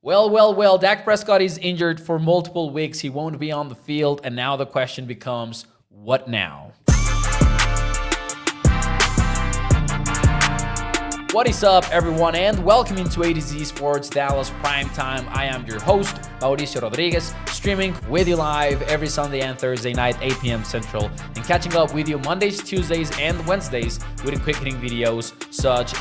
Well, Dak Prescott is injured for multiple weeks. He won't be on the field, and now the question becomes, what now? What is up, everyone, and welcome into A to Z Sports Dallas Primetime. I am your host, Mauricio Rodriguez, streaming with you live every Sunday and Thursday night, 8 p.m. Central, and catching up with you Mondays, Tuesdays, and Wednesdays with quick-hitting videos such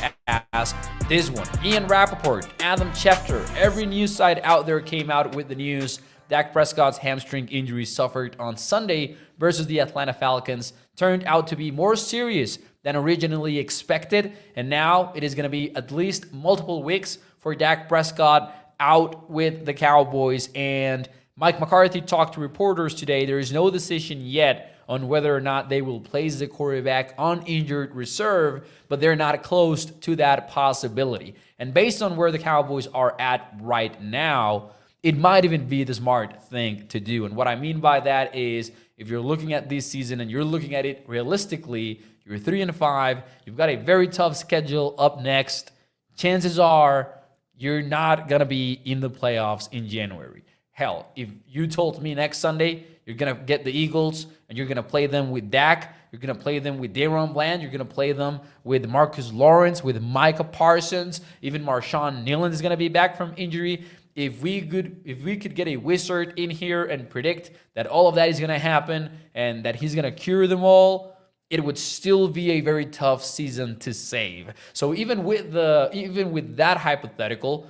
as this one. Ian Rappaport, Adam Schefter, every news site out there came out with the news. Dak Prescott's hamstring injury suffered on Sunday versus the Atlanta Falcons turned out to be more serious than originally expected, and now it is going to be at least multiple weeks for Dak Prescott out with the Cowboys. And Mike McCarthy talked to reporters today. There is no decision yet on whether or not they will place the quarterback on injured reserve, but they're not close to that possibility. And based on where the Cowboys are at right now, it might even be the smart thing to do. And what I mean by that is, if you're looking at this season and you're looking at it realistically, you're 3-5. You've got a very tough schedule up next. Chances are you're not going to be in the playoffs in January. Hell, if you told me next Sunday you're going to get the Eagles and you're going to play them with Dak, you're going to play them with Daron Bland, you're going to play them with Marcus Lawrence, with Micah Parsons, even Marshawn Neilan is going to be back from injury. If we could get a wizard in here and predict that all of that is going to happen and that he's going to cure them all, it would still be a very tough season to save. So even with that hypothetical,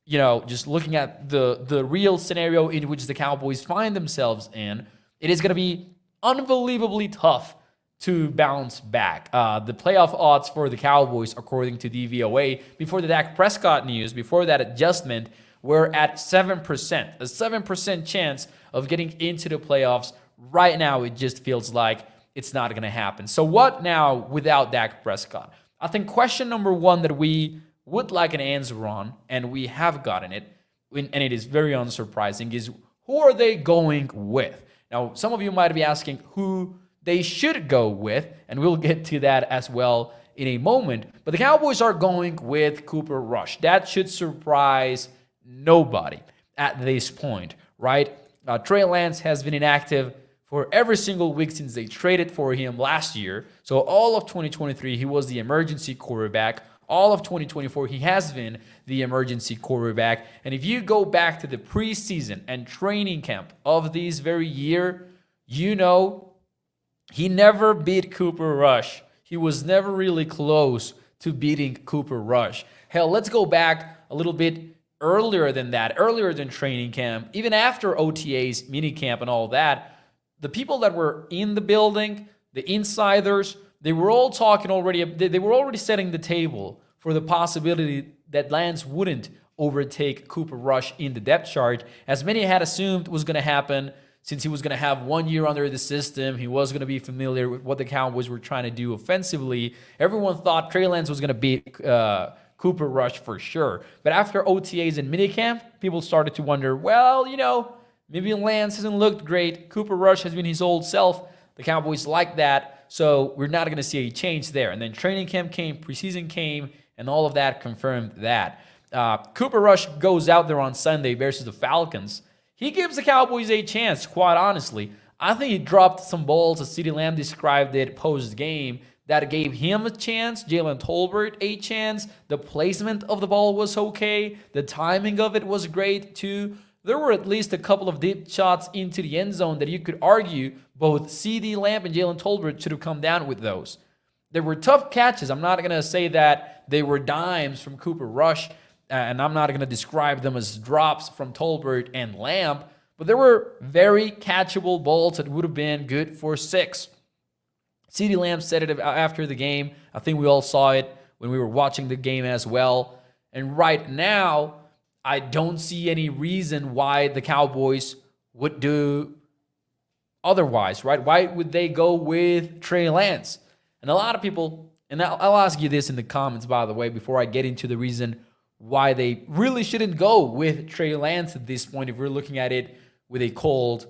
just looking at the real scenario in which the Cowboys find themselves in, it is going to be unbelievably tough to bounce back. The playoff odds for the Cowboys, according to DVOA, before the Dak Prescott news, before that adjustment, were at 7%. A 7% chance of getting into the playoffs. Right now, it just feels like it's not going to happen. So what now without Dak Prescott? I think question number one that we would like an answer on, and we have gotten it, and it is very unsurprising, is who are they going with? Now, some of you might be asking who they should go with, and we'll get to that as well in a moment. But the Cowboys are going with Cooper Rush. That should surprise nobody at this point, right? Trey Lance has been inactive for every single week since they traded for him last year. So all of 2023, he was the emergency quarterback. All of 2024, he has been the emergency quarterback. And if you go back to the preseason and training camp of this very year, he never beat Cooper Rush. He was never really close to beating Cooper Rush. Hell, let's go back a little bit earlier than that, earlier than training camp, even after OTAs, minicamp, and all that. The people that were in the building, the insiders, they were all talking already. They were already setting the table for the possibility that Lance wouldn't overtake Cooper Rush in the depth chart, as many had assumed was going to happen since he was going to have 1 year under the system. He was going to be familiar with what the Cowboys were trying to do offensively. Everyone thought Trey Lance was going to beat Cooper Rush for sure. But after OTAs and minicamp, people started to wonder, maybe Lance hasn't looked great. Cooper Rush has been his old self. The Cowboys like that, so we're not going to see a change there. And then training camp came, preseason came, and all of that confirmed that. Cooper Rush goes out there on Sunday versus the Falcons. He gives the Cowboys a chance, quite honestly. I think he dropped some balls, as CeeDee Lamb described it post-game, that gave him a chance, Jalen Tolbert a chance. The placement of the ball was okay. The timing of it was great, too. There were at least a couple of deep shots into the end zone that you could argue both CeeDee Lamb and Jalen Tolbert should have come down with those. There were tough catches. I'm not going to say that they were dimes from Cooper Rush, and I'm not going to describe them as drops from Tolbert and Lamb, but there were very catchable balls that would have been good for 6. CeeDee Lamb said it after the game. I think we all saw it when we were watching the game as well. And right now, I don't see any reason why the Cowboys would do otherwise, right? Why would they go with Trey Lance? And a lot of people, and I'll ask you this in the comments, by the way, before I get into the reason why they really shouldn't go with Trey Lance at this point if we're looking at it with a cold,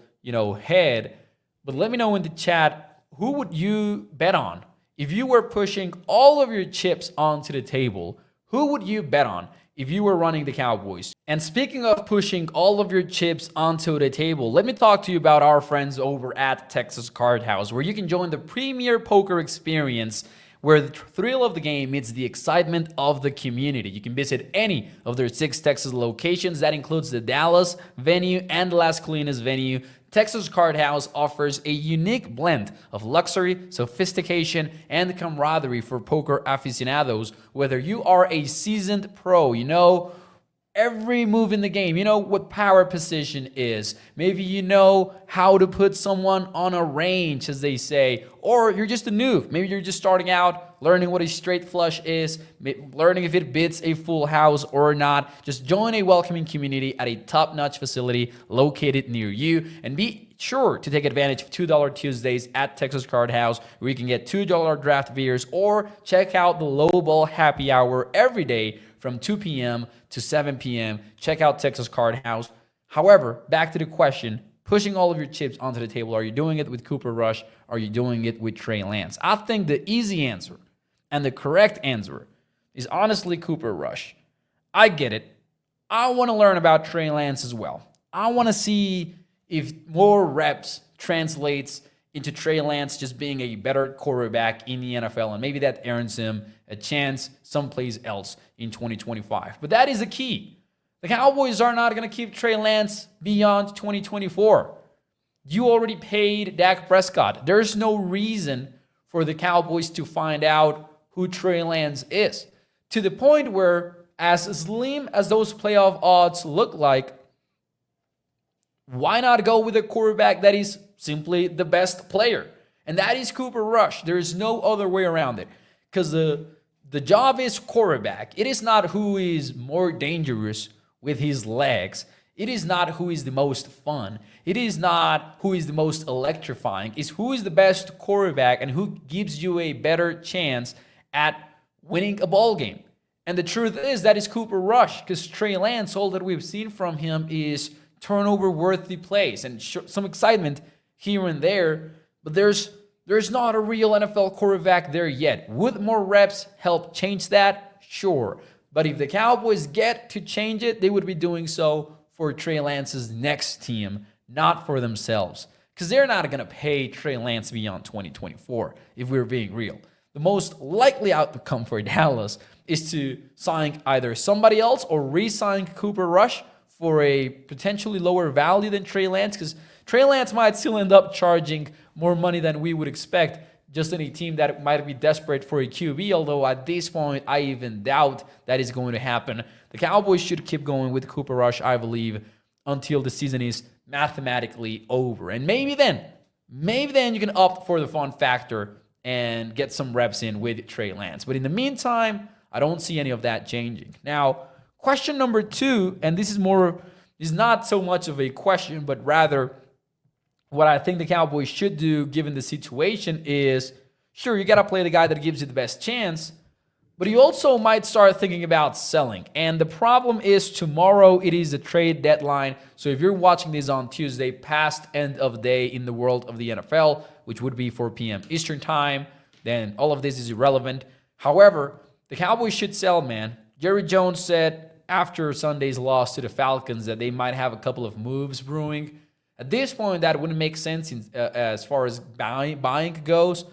head. But let me know in the chat, who would you bet on? If you were pushing all of your chips onto the table, who would you bet on if you were running the Cowboys? And speaking of pushing all of your chips onto the table, let me talk to you about our friends over at Texas Card House, where you can join the premier poker experience where the thrill of the game meets the excitement of the community. You can visit any of their 6 Texas locations. That includes the Dallas venue and Las Colinas venue. Texas Card House offers a unique blend of luxury, sophistication, and camaraderie for poker aficionados. Whether you are a seasoned pro, you know every move in the game. You know what power position is. Maybe you know how to put someone on a range, as they say. Or you're just a noob. Maybe you're just starting out, learning what a straight flush is, learning if it beats a full house or not. Just join a welcoming community at a top-notch facility located near you. And be sure to take advantage of $2 Tuesdays at Texas Card House, where you can get $2 draft beers, or check out the low ball happy hour every day from 2 p.m. to 7 p.m. Check out Texas Card House. However, back to the question, pushing all of your chips onto the table. Are you doing it with Cooper Rush? Are you doing it with Trey Lance? I think the easy answer and the correct answer is honestly Cooper Rush. I get it. I want to learn about Trey Lance as well. I want to see if more reps translates into Trey Lance just being a better quarterback in the NFL, and maybe that earns him a chance someplace else in 2025. But that is the key. The Cowboys are not going to keep Trey Lance beyond 2024. You already paid Dak Prescott. There's no reason for the Cowboys to find out who Trey Lance is. To the point where, as slim as those playoff odds look like, why not go with a quarterback that is simply the best player? And that is Cooper Rush. There is no other way around it. Because the job is quarterback. It is not who is more dangerous with his legs. It is not who is the most fun. It is not who is the most electrifying. It's who is the best quarterback and who gives you a better chance at winning a ball game. And the truth is that is Cooper Rush, because Trey Lance, all that we've seen from him is turnover-worthy plays and some excitement here and there, but there's not a real NFL quarterback there yet. Would more reps help change that? Sure. But if the Cowboys get to change it, they would be doing so for Trey Lance's next team, not for themselves. Because they're not going to pay Trey Lance beyond 2024, if we're being real. The most likely outcome for Dallas is to sign either somebody else or re-sign Cooper Rush for a potentially lower value than Trey Lance, because Trey Lance might still end up charging more money than we would expect, just in a team that might be desperate for a QB, although at this point, I even doubt that is going to happen. The Cowboys should keep going with Cooper Rush, I believe, until the season is mathematically over. And maybe then you can opt for the fun factor and get some reps in with Trey Lance. But in the meantime, I don't see any of that changing. Now, question number 2, and this is not so much of a question, but rather what I think the Cowboys should do given the situation is, sure, you got to play the guy that gives you the best chance, but you also might start thinking about selling. And the problem is tomorrow it is a trade deadline. So if you're watching this on Tuesday, past end of day in the world of the NFL, which would be 4 p.m. Eastern time, then all of this is irrelevant. However, the Cowboys should sell, man. Jerry Jones said after Sunday's loss to the Falcons that they might have a couple of moves brewing. At this point, that wouldn't make sense as far as buying goes,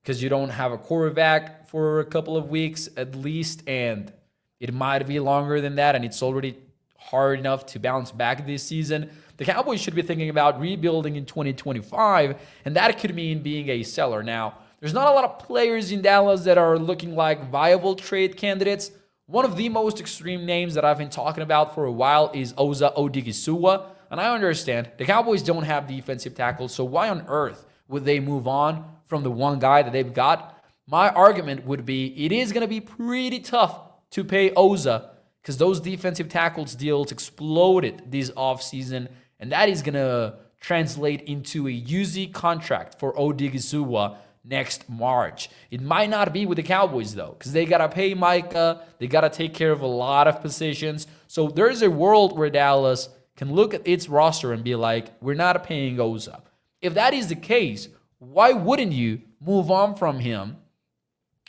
because you don't have a quarterback for a couple of weeks at least, and it might be longer than that, and it's already hard enough to bounce back this season. The Cowboys should be thinking about rebuilding in 2025, and that could mean being a seller. Now, there's not a lot of players in Dallas that are looking like viable trade candidates. One of the most extreme names that I've been talking about for a while is Osa Odighizuwa. And I understand the Cowboys don't have defensive tackles, so why on earth would they move on from the one guy that they've got? My argument would be it is going to be pretty tough to pay Osa, because those defensive tackles deals exploded this offseason, and that is going to translate into a UZ contract for Odighizuwa next March. It might not be with the Cowboys, though, because they got to pay Micah. They got to take care of a lot of positions. So there's a world where Dallas can look at its roster and be like, we're not paying Osa. If that is the case, why wouldn't you move on from him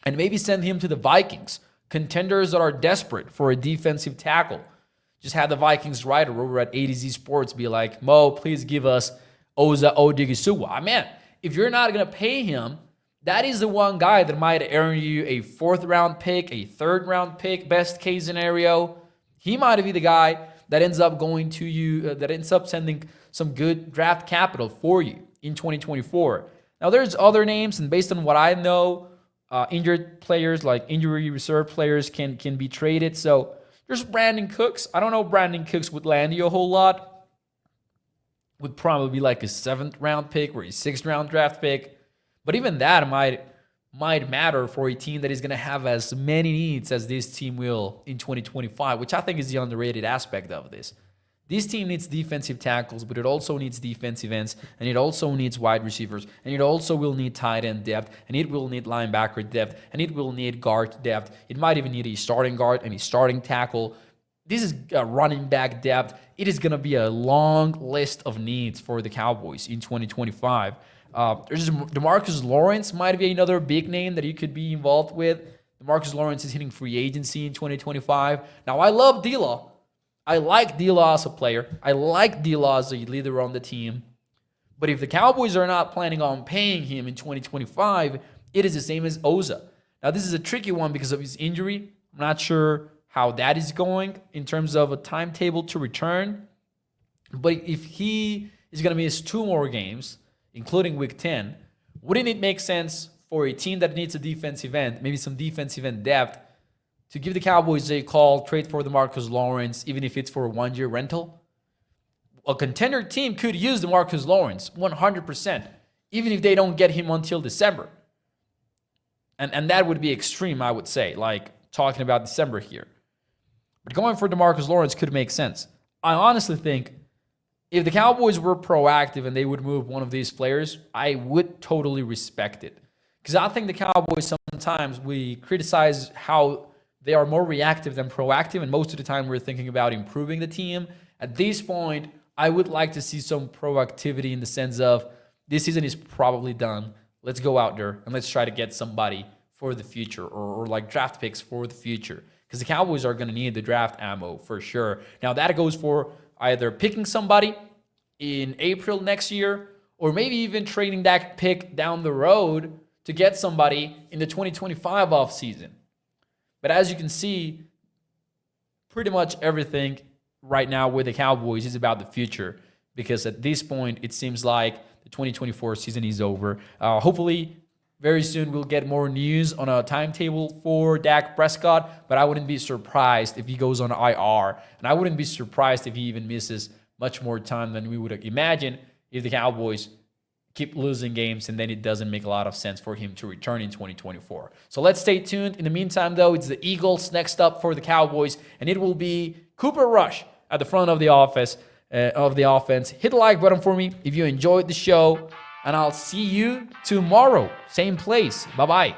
and maybe send him to the Vikings, contenders that are desperate for a defensive tackle? Just had the Vikings writer over at A to Z Sports be like, Mo, please give us Osa Odigizua. Man, if you're not going to pay him, that is the one guy that might earn you a 4th-round pick, a 3rd-round pick, best case scenario. He might be the guy that ends up going to you, that ends up sending some good draft capital for you in 2024. Now, there's other names, and based on what I know, injured players, like injury reserve players, can be traded. So there's Brandon Cooks. I don't know if Brandon Cooks would land you a whole lot. Would probably be like a 7th-round pick or a 6th-round draft pick. But even that might matter for a team that is going to have as many needs as this team will in 2025, which I think is the underrated aspect of this. This team needs defensive tackles, but it also needs defensive ends, and it also needs wide receivers, and it also will need tight end depth, and it will need linebacker depth, and it will need guard depth. It might even need a starting guard and a starting tackle. This is a running back depth. It is going to be a long list of needs for the Cowboys in 2025. There's DeMarcus Lawrence might be another big name that you could be involved with. DeMarcus Lawrence is hitting free agency in 2025. Now, I love D-Law. I like D-Law as a player. I like D-Law as a leader on the team. But if the Cowboys are not planning on paying him in 2025, it is the same as Osa. Now, this is a tricky one because of his injury. I'm not sure how that is going in terms of a timetable to return. But if he is going to miss 2 more games, including Week 10, wouldn't it make sense for a team that needs a defensive end, maybe some defensive end depth, to give the Cowboys a call, trade for DeMarcus Lawrence, even if it's for a 1-year rental? A contender team could use DeMarcus Lawrence 100%, even if they don't get him until December. And that would be extreme, I would say, like talking about December here. But going for DeMarcus Lawrence could make sense. I honestly think if the Cowboys were proactive and they would move one of these players, I would totally respect it. Because I think the Cowboys, sometimes we criticize how they are more reactive than proactive, and most of the time we're thinking about improving the team. At this point, I would like to see some proactivity in the sense of this season is probably done. Let's go out there and let's try to get somebody for the future or like draft picks for the future. Because the Cowboys are going to need the draft ammo for sure. Now, that goes for either picking somebody in April next year or maybe even trading that pick down the road to get somebody in the 2025 offseason. But as you can see, pretty much everything right now with the Cowboys is about the future, because at this point, it seems like the 2024 season is over. Hopefully, very soon we'll get more news on a timetable for Dak Prescott, but I wouldn't be surprised if he goes on IR, and I wouldn't be surprised if he even misses much more time than we would imagine if the Cowboys keep losing games, and then it doesn't make a lot of sense for him to return in 2024. So let's stay tuned. In the meantime, though, it's the Eagles next up for the Cowboys, and it will be Cooper Rush at the front of the offense. Hit the like button for me if you enjoyed the show, and I'll see you tomorrow. Same place. Bye-bye.